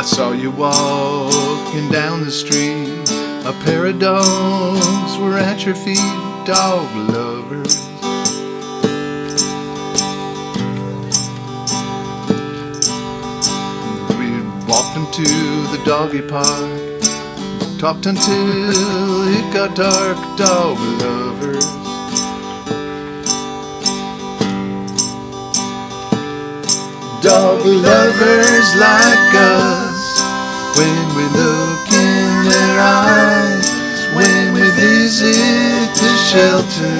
saw you walking down the street. A pair of dogs were at your feet, dog lovers. We walked into the doggy park, talked until it got dark, dog lovers. Dog lovers like us, when we look in their eyes, when we visit the shelter,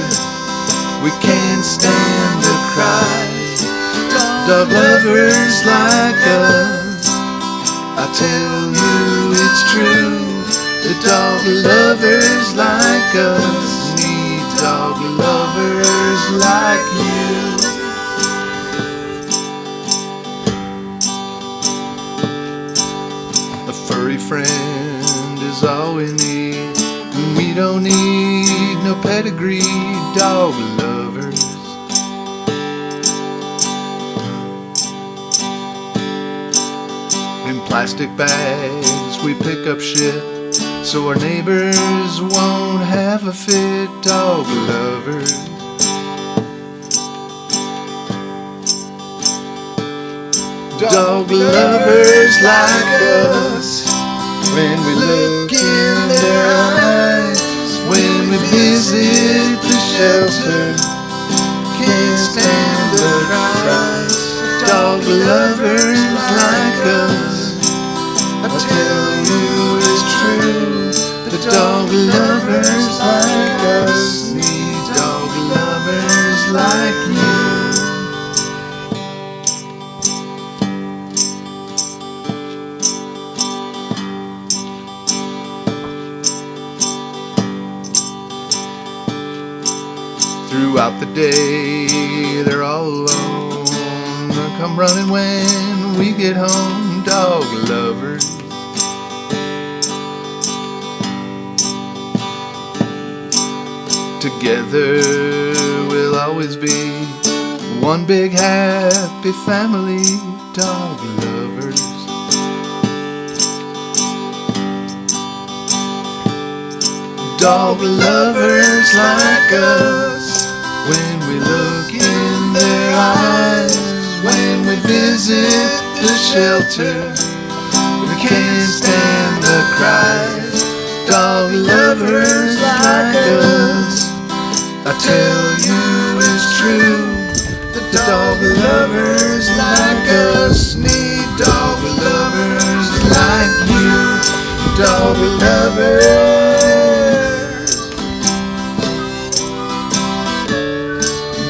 we can't stand the cries. Dog lovers like us, I tell you it's true. The dog lovers like us need dog lovers like you. A furry friend is all we need, and we don't need no pedigree, dog lovers. In plastic bags we pick up shit, so our neighbors won't have a fit, dog lovers. Dog lovers like us, when we look in their eyes, when we visit the shelter, can't stand the cries. Dog lovers like us, I tell you it's true. The dog lovers like us need dog lovers like you. Throughout the day, they're all alone. They'll come running when we get home, dog lovers. Together we'll always be one big happy family, dog lovers. Dog lovers like us, when we look in their eyes, when we visit the shelter, we can't stand the cries. Dog lovers like us, I tell you it's true. The dog lovers like us need dog lovers like you. Dog lovers,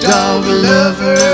dog lovers.